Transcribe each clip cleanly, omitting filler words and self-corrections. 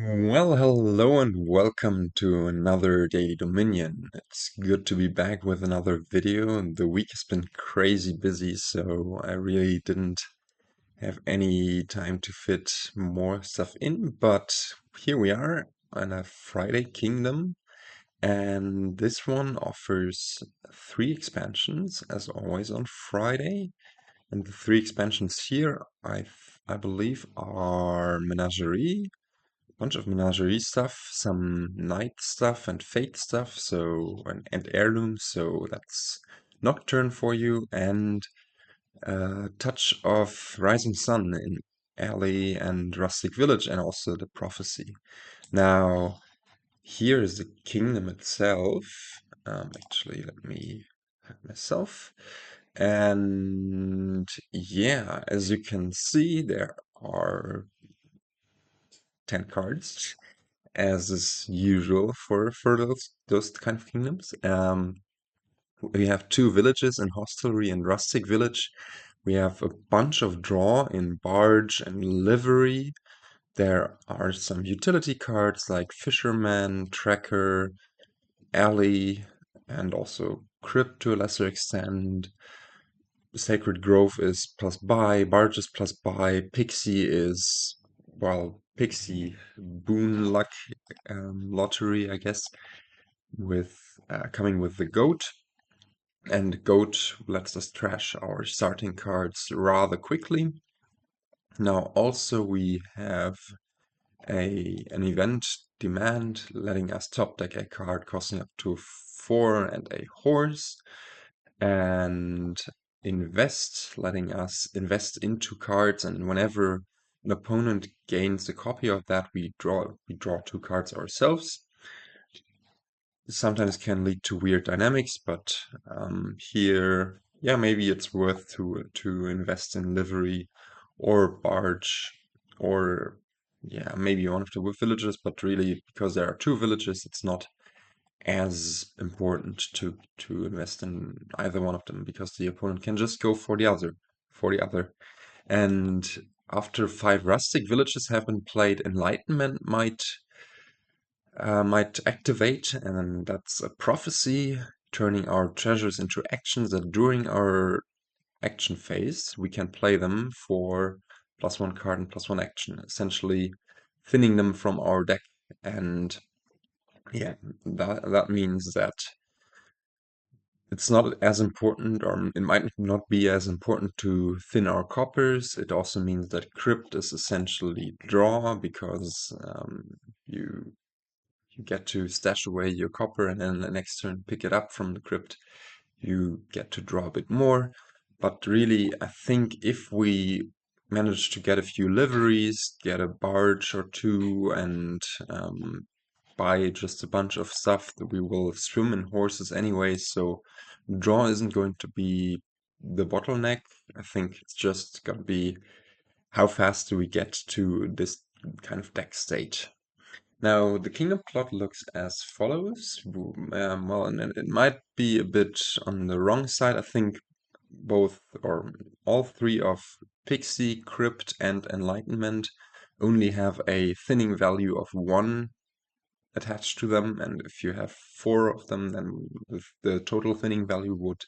Well, hello and welcome to another Daily Dominion. It's good to be back with another video. The week has been crazy busy, so I really didn't have any time to fit more stuff in. But here we are on a Friday Kingdom, and this one offers 3 expansions, as always on Friday. And the 3 expansions here, I believe, are Menagerie, bunch of Menagerie stuff, some night stuff and fate stuff, so and heirlooms, so that's Nocturne for you, and a touch of Rising Sun in Alley and Rustic Village, and also the Prophecy. Now, here is the kingdom itself. Actually, let me have myself. And yeah, as you can see, there are 10 cards as is usual for those kind of kingdoms. We have 2 villages in Hostelry and Rustic Village. We have a bunch of draw in Barge and Livery. There are some utility cards like Fisherman, Tracker, Alley, and also Crypt to a lesser extent. Sacred Grove is plus buy, Barge is plus buy, Pixie is, well, Pixie boon luck lottery, I guess, with coming with the goat. And goat lets us trash our starting cards rather quickly. Now also we have an event demand letting us top deck a card costing up to 4 and a horse, and invest letting us invest into cards, and whenever an opponent gains a copy of that, we draw 2 cards ourselves. Sometimes can lead to weird dynamics, but here, yeah, maybe it's worth to invest in Livery or Barge, or yeah, maybe one of the villages, but really because there are 2 villages, it's not as important to invest in either one of them, because the opponent can just go for the other. And after 5 rustic villages have been played, Enlightenment might activate, and that's a prophecy, turning our treasures into actions that during our action phase we can play them for +1 card and +1 action, essentially thinning them from our deck. And yeah, that means that it's not as important, or it might not be as important to thin our coppers. It also means that Crypt is essentially draw, because you get to stash away your copper and then the next turn pick it up from the crypt. You get to draw a bit more. But really, I think if we manage to get a few liveries, get a barge or 2, and buy just a bunch of stuff, that we will swim in horses anyway, so draw isn't going to be the bottleneck. I think it's just gonna be how fast do we get to this kind of deck state. Now, the kingdom plot looks as follows. Well, and it might be a bit on the wrong side. I think both or all 3 of Pixie, Crypt, and Enlightenment only have a thinning value of 1 attached to them. And if you have 4 of them, then the total thinning value would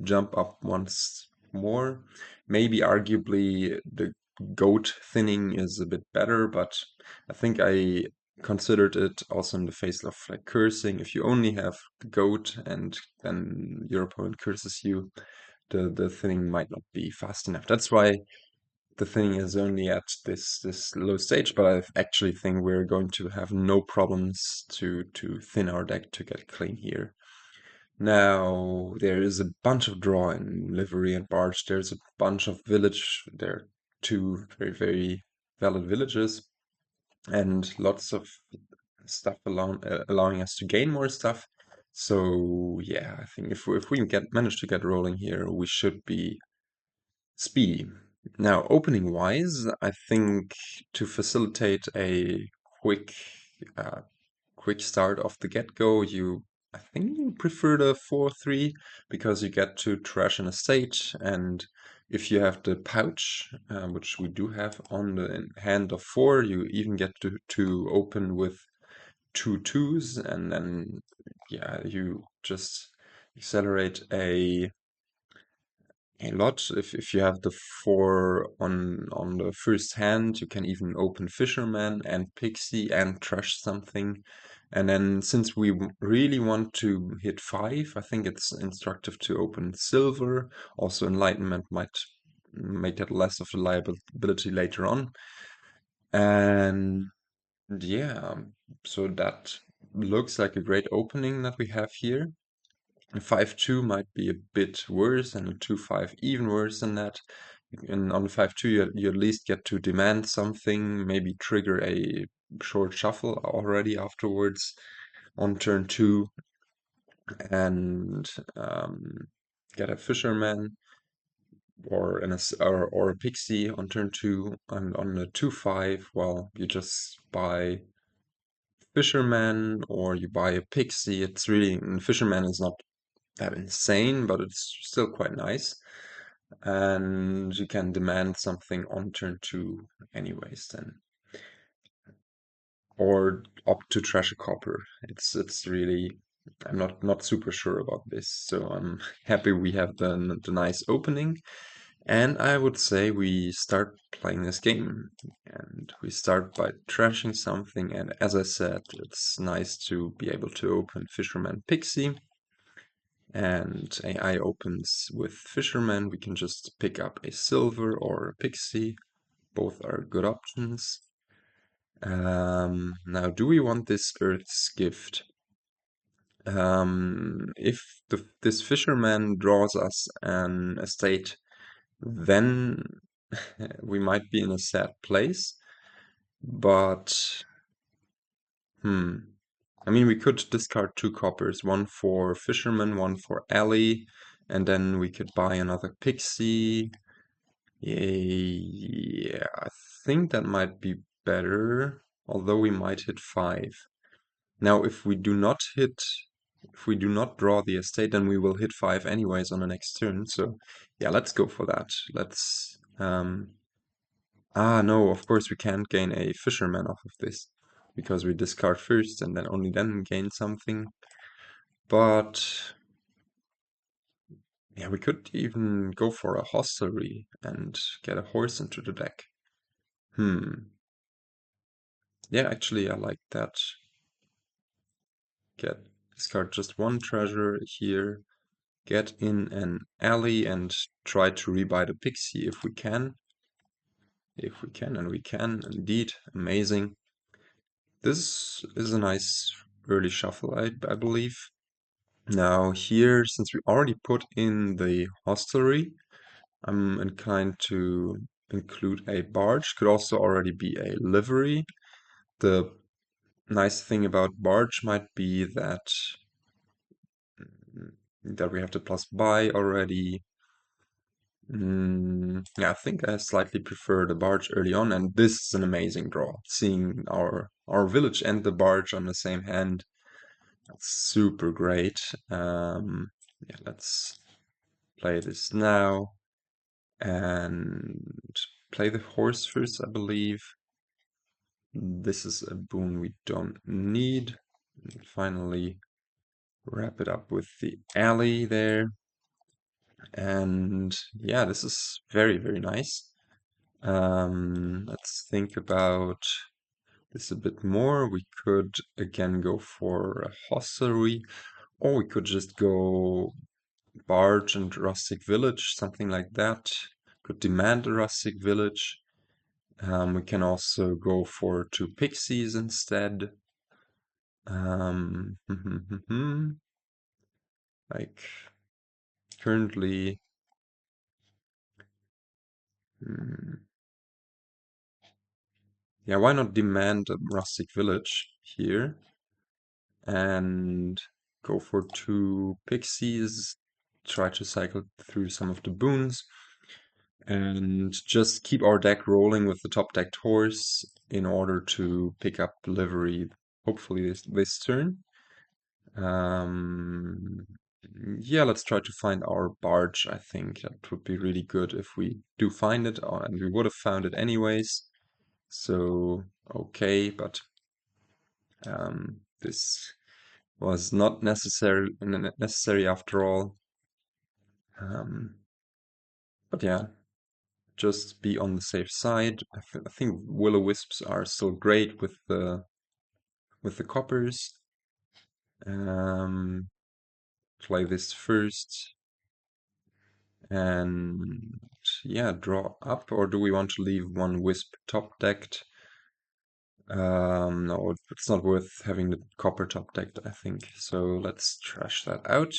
jump up once more. Maybe arguably the goat thinning is a bit better, but I think I considered it also in the face of like cursing. If you only have the goat and then your opponent curses you, the thinning might not be fast enough. That's why the thinning is only at this low stage, but I actually think we're going to have no problems to thin our deck to get clean here. Now, there is a bunch of draw in Livery and Barge. There's a bunch of village. There are 2 very, very valid villages, and lots of stuff allowing us to gain more stuff. So yeah, I think if we manage to get rolling here, we should be speedy. Now, opening wise, I think to facilitate a quick uh, quick start off the get-go, I think you prefer the 4-3, because you get to trash an estate and If you have the pouch, which we do have on the hand of 4, you even get to open with 2 2s, and then yeah, you just accelerate a lot. If you have the 4 on the first hand, you can even open Fisherman and Pixie and trash something. And then since we really want to hit 5, I think it's instructive to open Silver. Also, Enlightenment might make that less of a liability later on. And yeah, so that looks like a great opening that we have here. A 5-2 might be a bit worse, and a 2-5 even worse than that. And on the 5-2, you at least get to demand something, maybe trigger a short shuffle already afterwards on turn 2, and get a Fisherman or a Pixie on turn 2. And on the 2-5, well, you just buy Fisherman or you buy a Pixie. It's really, Fisherman is not that insane, but it's still quite nice. And you can demand something on turn 2 anyways then. Or opt to trash a copper. It's really, I'm not super sure about this, so I'm happy we have the nice opening. And I would say we start playing this game. And we start by trashing something, and as I said, it's nice to be able to open Fisherman Pixie. And AI opens with Fisherman. We can just pick up a Silver or a Pixie. Both are good options. Now, do we want this Earth's Gift? If this Fisherman draws us an estate, then we might be in a sad place. But, I mean, we could discard 2 coppers, one for Fisherman, one for Alley, and then we could buy another Pixie. Yeah, I think that might be better, although we might hit 5. Now, if we do not draw the estate, then we will hit 5 anyways on the next turn. So, yeah, let's go for that. No, of course we can't gain a Fisherman off of this, because we discard first and then only then gain something. But, yeah, we could even go for a Hostelry and get a horse into the deck. Yeah, actually, I like that. Discard just 1 treasure here. Get in an alley and try to rebuy the Pixie if we can. If we can, and we can, indeed. Amazing. This is a nice early shuffle, I believe. Now here, since we already put in the Hostelry, I'm inclined to include a Barge. Could also already be a Livery. The nice thing about Barge might be that we have the plus buy already. Yeah, I think I slightly prefer the Barge early on, and this is an amazing draw. Seeing our village and the Barge on the same hand, that's super great. Yeah, let's play this now and play the horse first, I believe. This is a boon we don't need. And finally, wrap it up with the alley there. And yeah, this is very, very nice. Let's think about this a bit more. We could again go for a Hostelry, or we could just go Barge and Rustic Village, something like that. Could demand a Rustic Village. We can also go for 2 Pixies instead. Like currently, yeah, why not demand a Rustic Village here and go for 2 Pixies, try to cycle through some of the boons, and just keep our deck rolling with the top decked horse in order to pick up Livery, hopefully this turn. Yeah, let's try to find our barge. I think that would be really good if we do find it, and we would have found it anyways. So, okay, but this was not necessary after all. Um, but yeah, just be on the safe side. I think will-o-wisps are still great with the coppers. Um, Play this first, and yeah, draw up. Or do we want to leave one wisp top decked? No, it's not worth having the copper top decked, I think. So let's trash that out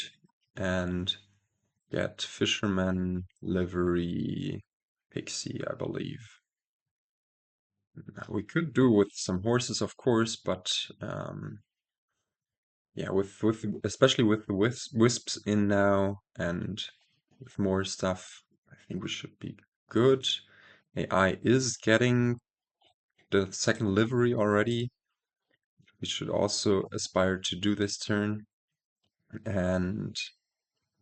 and get Fisherman, Livery, Pixie, I believe. Now, we could do with some horses, of course, but yeah, with especially with the wisps in now and with more stuff, I think we should be good. AI is getting the second livery already. We should also aspire to do this turn, and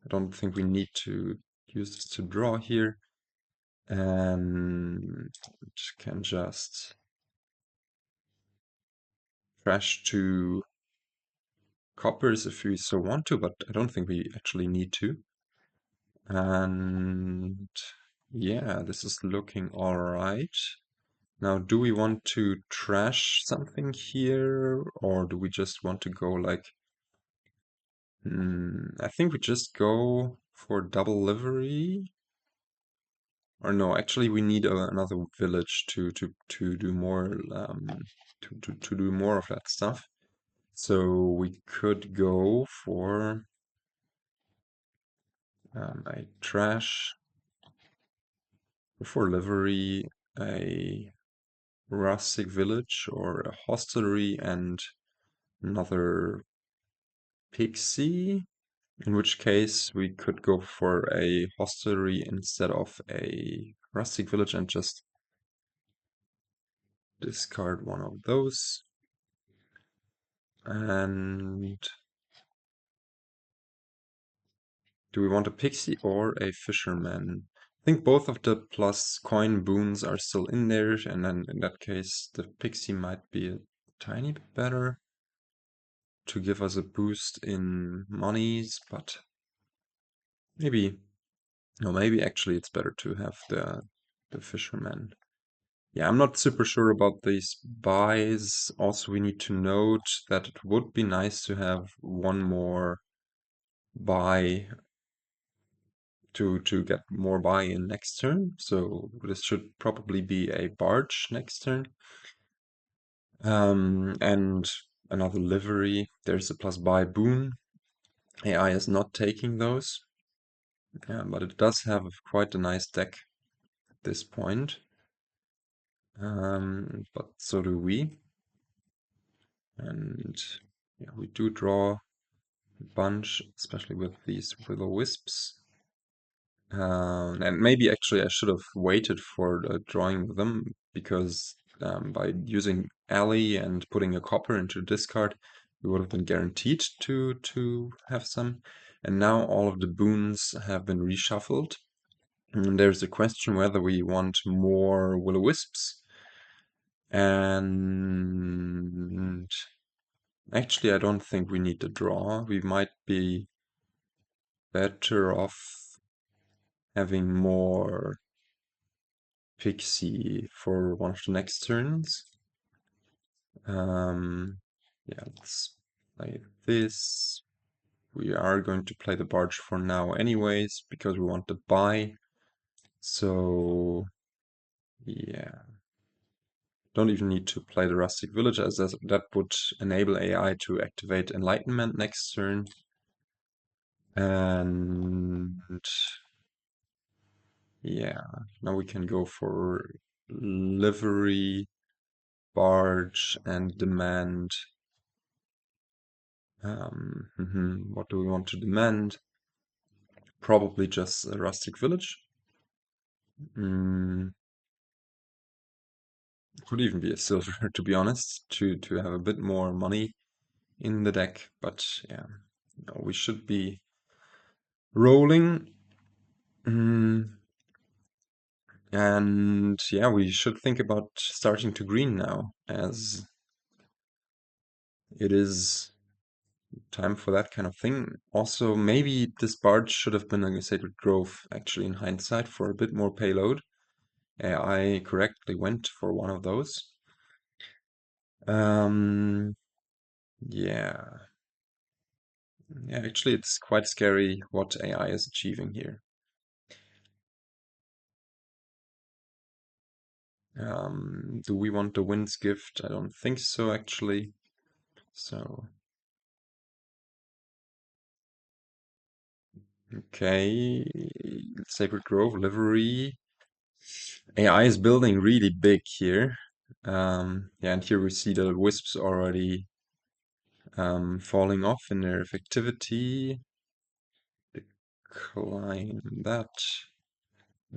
I don't think we need to use this to draw here, and can just crash to coppers if we so want to, but I don't think we actually need to. And yeah, this is looking all right. Now, do we want to trash something here, or do we just want to go like... I think we just go for double livery. Or no, actually we need another village to do more to do more of that stuff. So we could go for a trash for livery, a rustic village, or a hostelry and another Pixie, in which case we could go for a hostelry instead of a rustic village and just discard one of those. And do we want a Pixie or a Fisherman? I think both of the plus coin boons are still in there, and then in that case the Pixie might be a tiny bit better to give us a boost in monies, but maybe... No, maybe actually it's better to have the Fisherman. Yeah, I'm not super sure about these buys. Also, we need to note that it would be nice to have one more buy to get more buy-in next turn. So this should probably be a Barge next turn. And another livery. There's a plus buy boon. AI is not taking those. But it does have quite a nice deck at this point. But so do we. And yeah, we do draw a bunch, especially with these will-o-wisps. And maybe actually I should have waited for drawing them, because by using alley and putting a copper into discard, we would have been guaranteed to have some. And now all of the boons have been reshuffled. And there's a question whether we want more will-o-wisps. And actually, I don't think we need to draw. We might be better off having more Pixie for one of the next turns. Yeah, let's play this. We are going to play the Barge for now anyways, because we want to buy. So, yeah. Don't even need to play the Rustic Village, as that would enable AI to activate Enlightenment next turn. And yeah, now we can go for livery, barge, and demand. What do we want to demand? Probably just a rustic village. Could even be a silver, to be honest, to have a bit more money in the deck. But yeah, no, we should be rolling. Mm, and yeah, we should think about starting to green now, as it is time for that kind of thing. Also, maybe this barge should have been a sacred grove, actually, in hindsight, for a bit more payload. I correctly went for one of those. Um, yeah. Yeah, actually, it's quite scary what AI is achieving here. Do we want the wind's gift? I don't think so, actually. So, okay. Sacred Grove, Livery. AI is building really big here. Yeah, and here we see the wisps already falling off in their effectivity. Decline that.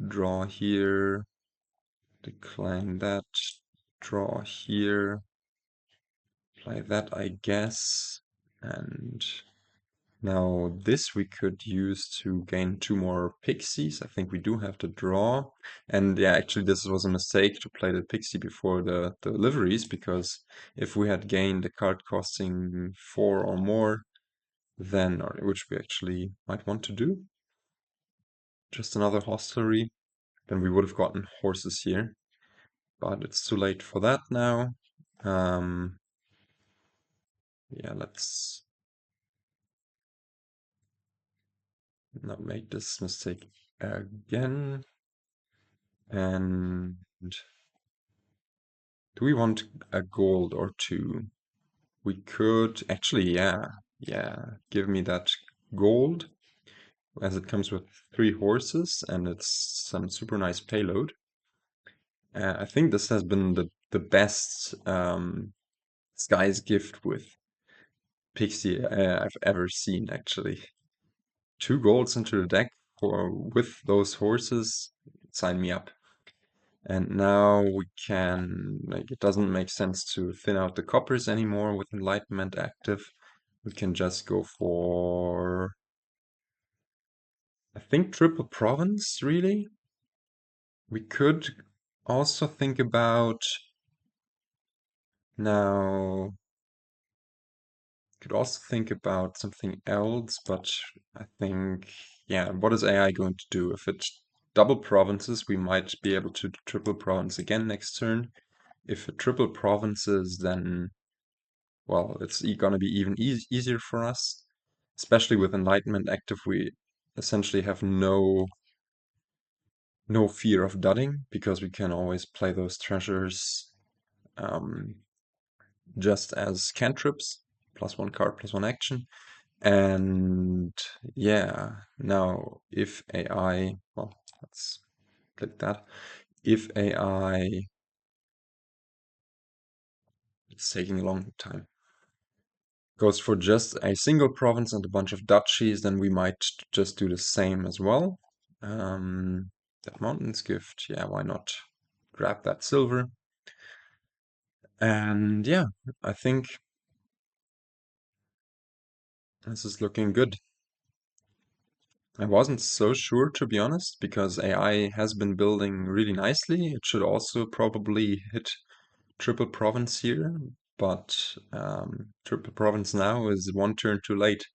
Draw here. Decline that. Draw here. Apply that, I guess. And now this we could use to gain 2 more pixies. I think we do have to draw. And yeah, actually this was a mistake to play the pixie before the liveries, because if we had gained a card costing 4 or more, then, or which we actually might want to do, just another hostelry, then we would have gotten horses here. But it's too late for that now. Yeah, let's not make this mistake again. And do we want a gold or 2? We could actually, yeah, give me that gold, as it comes with 3 horses and it's some super nice payload. I think this has been the best Sky's gift with Pixie I've ever seen, actually. 2 golds into the deck for with those horses, sign me up. And now we can, like, it doesn't make sense to thin out the coppers anymore with Enlightenment active. We can just go for, I think, triple province, really. We could also think about now, could also think about something else, but I think, yeah, what is AI going to do? If it's double provinces, we might be able to triple province again next turn. If it triple provinces, then well, it's gonna be even easier for us, especially with Enlightenment active. We essentially have no fear of dudding because we can always play those treasures um, just as cantrips, +1 card, +1 action. And yeah, now if AI, well, let's click that. If AI, it's taking a long time, goes for just a single province and a bunch of duchies, then we might just do the same as well. That mountain's gift, yeah, why not grab that silver? And yeah, I think this is looking good. I wasn't so sure, to be honest, because AI has been building really nicely. It should also probably hit triple province here, but triple province now is 1 turn too late,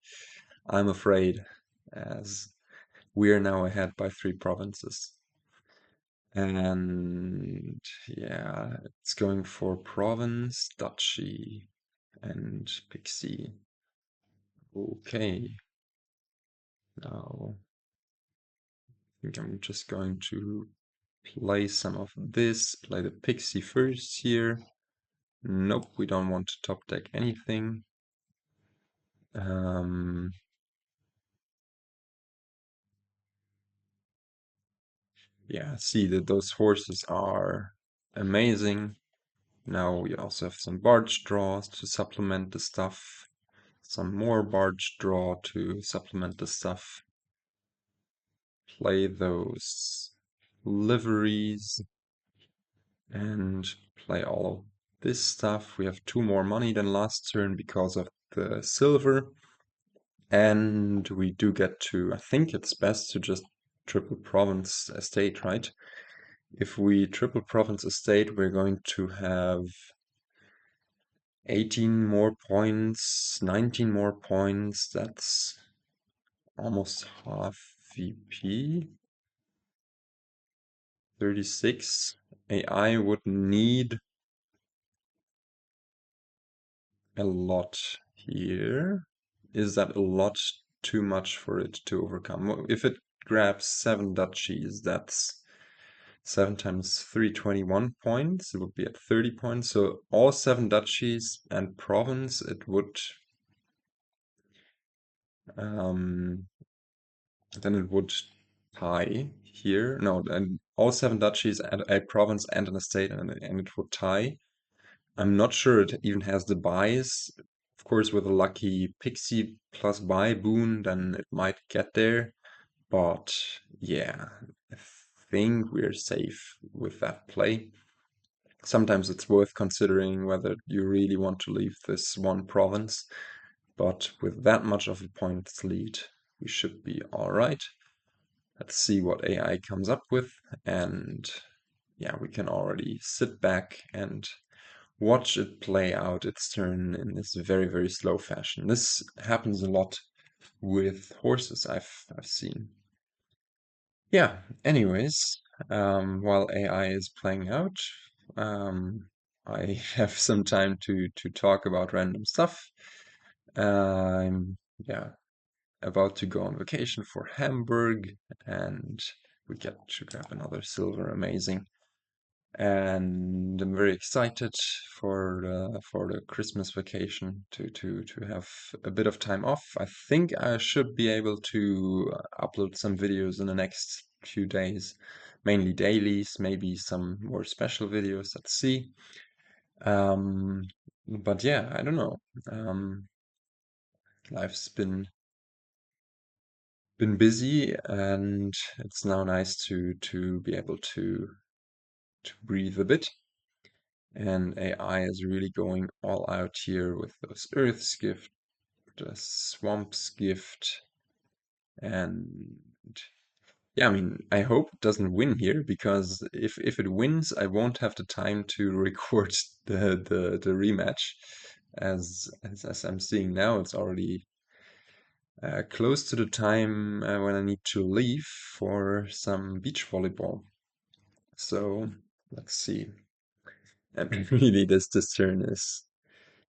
I'm afraid, as we are now ahead by 3 provinces. And yeah, it's going for province, duchy, and pixie. Okay, now I think I'm just going to play some of this, play the pixie first here. Nope, we don't want to top deck anything. Yeah, see that those horses are amazing. Now we also have some barge draws to supplement the stuff. Some more barge draw to supplement the stuff. Play those liveries and play all of this stuff. We have 2 more money than last turn because of the silver. And we do get to, I think it's best to just triple province estate, right? If we triple province estate, we're going to have 18 more points, 19 more points. That's almost half VP. 36. AI would need a lot here. Is that a lot too much for it to overcome? Well, if it grabs 7 duchies, that's 7 times 3, 21 points. It would be at 30 points. So all 7 duchies and province, it would um, then it would tie here. No, and all 7 duchies and a province and an estate, and it would tie. I'm not sure it even has the buys. Of course, with a lucky Pixie plus buy boon, then it might get there. But yeah, I think we're safe with that play. Sometimes it's worth considering whether you really want to leave this one province. But with that much of a points lead, we should be all right. Let's see what AI comes up with. And yeah, we can already sit back and watch it play out its turn in this very, very slow fashion. This happens a lot with horses I've seen. Yeah, anyways, while AI is playing out, um, I have some time to talk about random stuff. I'm yeah, about to go on vacation for Hamburg, and we get to grab another silver. Amazing. And I'm very excited for the Christmas vacation to have a bit of time off. I think I should be able to upload some videos in the next few days, mainly dailies, maybe some more special videos. Let's see. But yeah, I don't know. Um, life's been busy, and it's now nice to be able to breathe a bit. And AI is really going all out here with those Earth's Gift, the Swamp's Gift, and yeah, I mean, I hope it doesn't win here because if it wins, I won't have the time to record the rematch. As I'm seeing now, it's already close to the time when I need to leave for some beach volleyball. So let's see. And really, this turn is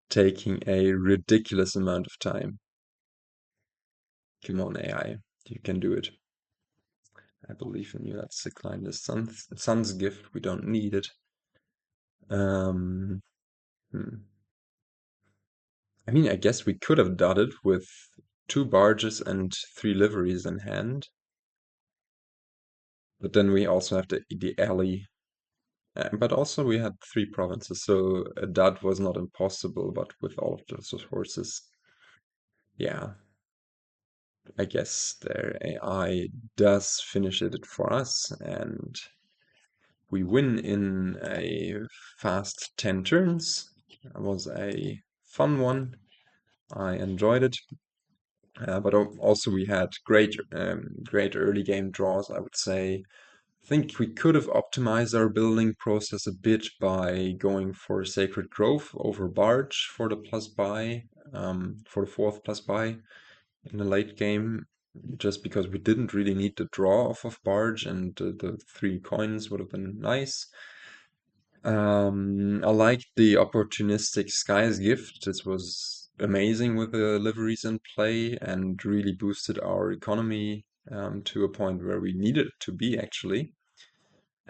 taking a ridiculous amount of time. Come on, AI, you can do it. I believe in you. Let's decline the sun's gift. We don't need it. Um, hmm. I mean, I guess we could have done it with 2 barges and 3 liveries in hand, but then we also have the alley. But also we had 3 provinces, so a dud was not impossible. But with all of those horses, yeah, I guess their AI does finish it for us, and we win in a fast 10 turns. It was a fun one. I enjoyed it. But also we had great early game draws, I would say. I think we could have optimized our building process a bit by going for Sacred Grove over Barge for the plus buy, for the 4th plus buy in the late game, just because we didn't really need the draw off of Barge, and the 3 coins would have been nice. I liked the opportunistic Sky's Gift. This was amazing with the liveries in play and really boosted our economy to a point where we needed it to be, actually.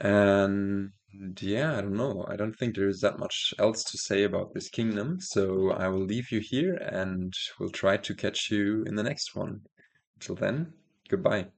And yeah, I don't know. I don't think there's that much else to say about this kingdom. So I will leave you here and we'll try to catch you in the next one. Till then, goodbye.